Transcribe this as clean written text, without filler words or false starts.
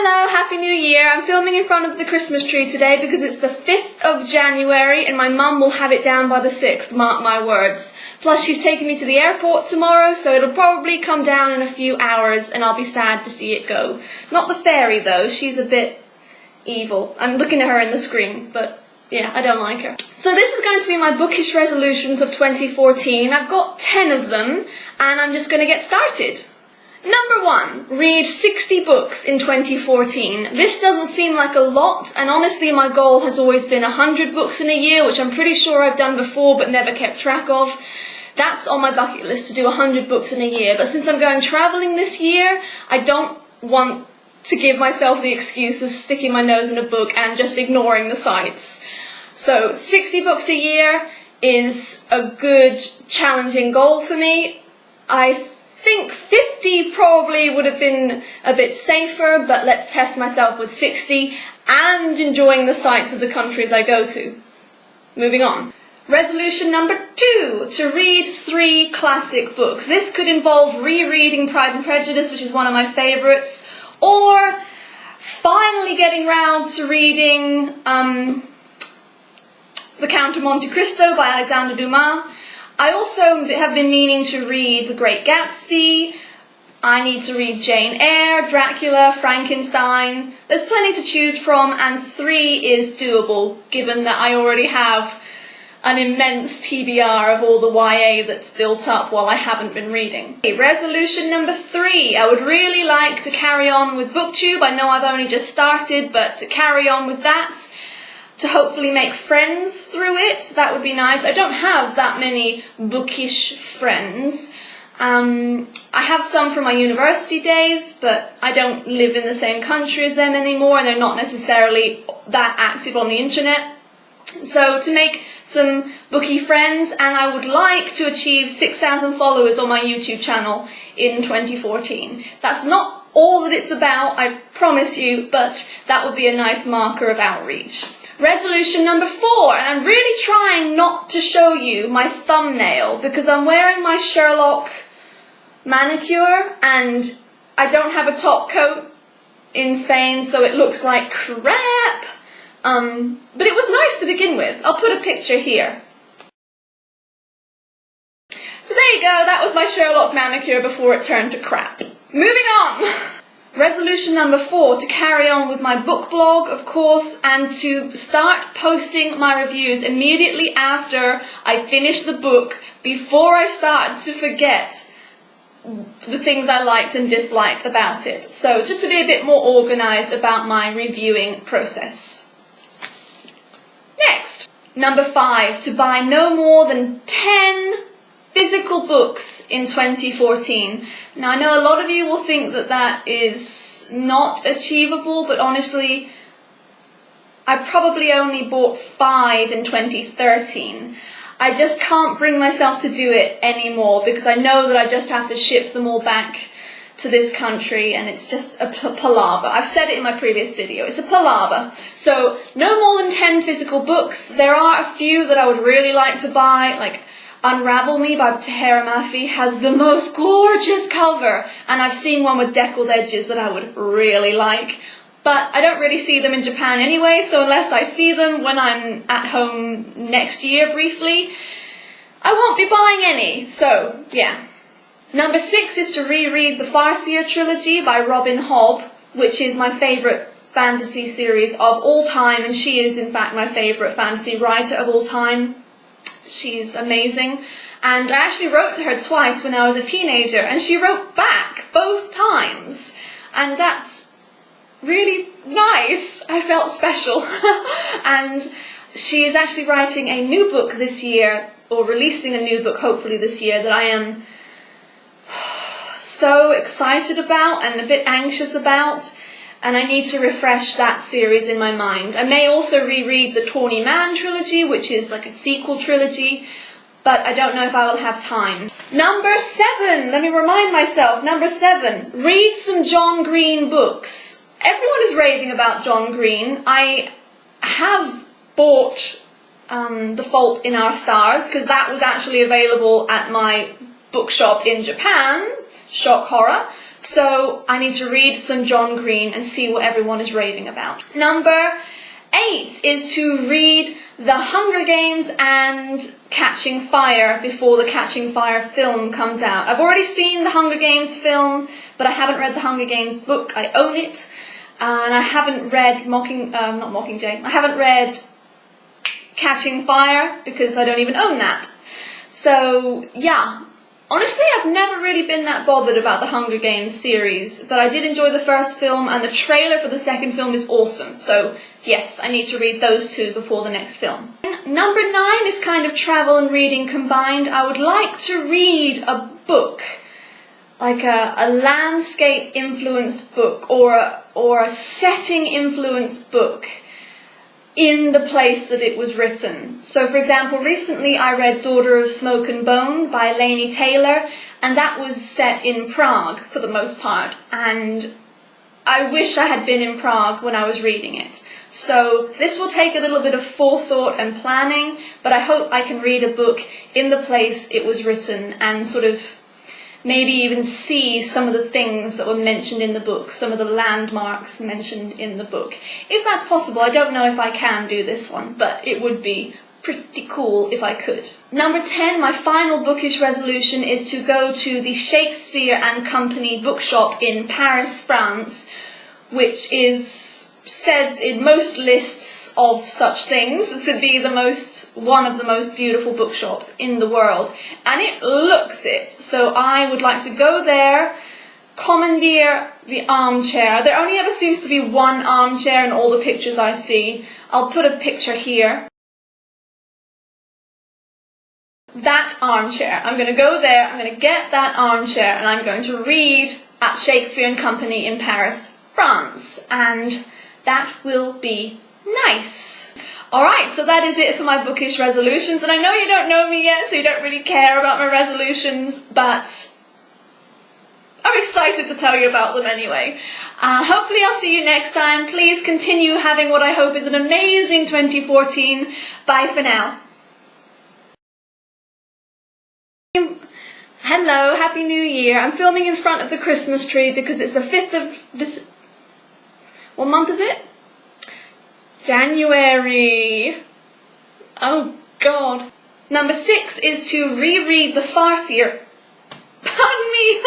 Hello, Happy New Year! I'm filming in front of the Christmas tree today because it's the 5th of January and my mum will have it down by the 6th, mark my words. Plus she's taking me to the airport tomorrow, so it'll probably come down in a few hours and I'll be sad to see it go. Not the fairy though, she's a bit evil. I'm looking at her in the screen, but yeah, I don't like her. So this is going to be my bookish resolutions of 2014. I've got 10 of them and I'm just going to get started. Number 1, read 60 books in 2014. This doesn't seem like a lot, and honestly my goal has always been 100 books in a year, which I'm pretty sure I've done before but never kept track of. That's on my bucket list, to do 100 books in a year, but since I'm going travelling this year, I don't want to give myself the excuse of sticking my nose in a book and just ignoring the sights. So 60 books a year is a good, challenging goal for me. I think 50 probably would have been a bit safer, but let's test myself with 60 and enjoying the sights of the countries I go to. Moving on. Resolution number 2, to read 3 classic books. This could involve rereading Pride and Prejudice, which is one of my favourites, or finally getting round to reading The Count of Monte Cristo by Alexandre Dumas. I also have been meaning to read The Great Gatsby. I need to read Jane Eyre, Dracula, Frankenstein. There's plenty to choose from, and 3 is doable, given that I already have an immense TBR of all the YA that's built up while I haven't been reading. Resolution number 3. I would really like to carry on with BookTube. I know I've only just started, but to carry on with that, to hopefully make friends through it. That would be nice. I don't have that many bookish friends. I have some from my university days, but I don't live in the same country as them anymore, and they're not necessarily that active on the internet. So to make some bookie friends, and I would like to achieve 6,000 followers on my YouTube channel in 2014. That's not all that it's about, I promise you, but that would be a nice marker of outreach. Resolution number 4, and I'm really trying not to show you my thumbnail because I'm wearing my Sherlock manicure and I don't have a top coat in Spain, so it looks like crap. But it was nice to begin with. I'll put a picture here. So there you go, that was my Sherlock manicure before it turned to crap. Moving on! Resolution number 4, to carry on with my book blog, of course, and to start posting my reviews immediately after I finish the book, before I start to forget the things I liked and disliked about it. So just to be a bit more organised about my reviewing process. Next, number 5, to buy no more than 10 physical books in 2014. Now I know a lot of you will think that that is not achievable, but honestly I probably only bought 5 in 2013. I just can't bring myself to do it anymore because I know that I just have to ship them all back to this country and it's just a palaver. I've said it in my previous video, it's a palaver. So no more than 10 physical books. There are a few that I would really like to buy, like Unravel Me by Tahera Mafi has the most gorgeous cover, and I've seen one with deckled edges that I would really like, but I don't really see them in Japan anyway, so unless I see them when I'm at home next year briefly, I won't be buying any, so yeah. Number 6 is to reread the Farseer Trilogy by Hobb, which is my favourite fantasy series of all time, and she is in fact my favourite fantasy writer of all time. She's amazing, and I actually wrote to her twice when I was a teenager, and she wrote back both times, and that's really nice. I felt special. And she is actually writing a new book this year, or releasing a new book hopefully this year, that I am so excited about and a bit anxious about, and I need to refresh that series in my mind. I may also reread the Tawny Man trilogy, which is like a sequel trilogy, but I don't know if I will have time. Number 7, let me remind myself, number 7, read some John Green books. Everyone is raving about John Green. I have bought The Fault in Our Stars, because that was actually available at my bookshop in Japan, shock horror. So I need to read some John Green and see what everyone is raving about. Number 8 is to read The Hunger Games and Catching Fire before the Catching Fire film comes out. I've already seen the Hunger Games film, but I haven't read the Hunger Games book. I own it. And I haven't read I haven't read Catching Fire because I don't even own that. So, yeah. Honestly, I've never really been that bothered about the Hunger Games series, but I did enjoy the first film, and the trailer for the second film is awesome. So, yes, I need to read those two before the next film. Number 9 is kind of travel and reading combined. I would like to read a book, like a landscape-influenced book, or a setting-influenced book in the place that it was written. So, for example, recently I read Daughter of Smoke and Bone by Laini Taylor, and that was set in Prague for the most part, and I wish I had been in Prague when I was reading it. So this will take a little bit of forethought and planning, but I hope I can read a book in the place it was written and sort of maybe even see some of the things that were mentioned in the book, some of the landmarks mentioned in the book. If that's possible, I don't know if I can do this one, but it would be pretty cool if I could. Number 10, my final bookish resolution is to go to the Shakespeare Company bookshop in Paris, France, which is said in most lists of such things to be one of the most beautiful bookshops in the world, and it looks it. So I would like to go there, commandeer the armchair. There only ever seems to be one armchair in all the pictures I see. I'll put a picture here. That armchair. I'm going to go there, I'm going to get that armchair, and I'm going to read at Shakespeare Company in Paris, France, and that will be nice. Alright, so that is it for my bookish resolutions, and I know you don't know me yet, so you don't really care about my resolutions, but I'm excited to tell you about them anyway. Hopefully I'll see you next time. Please continue having what I hope is an amazing 2014. Bye for now. Hello, Happy New Year. I'm filming in front of the Christmas tree because it's the 5th of this. What month is it? January. Oh God. Number 6 is to reread the Farseer. Pardon me.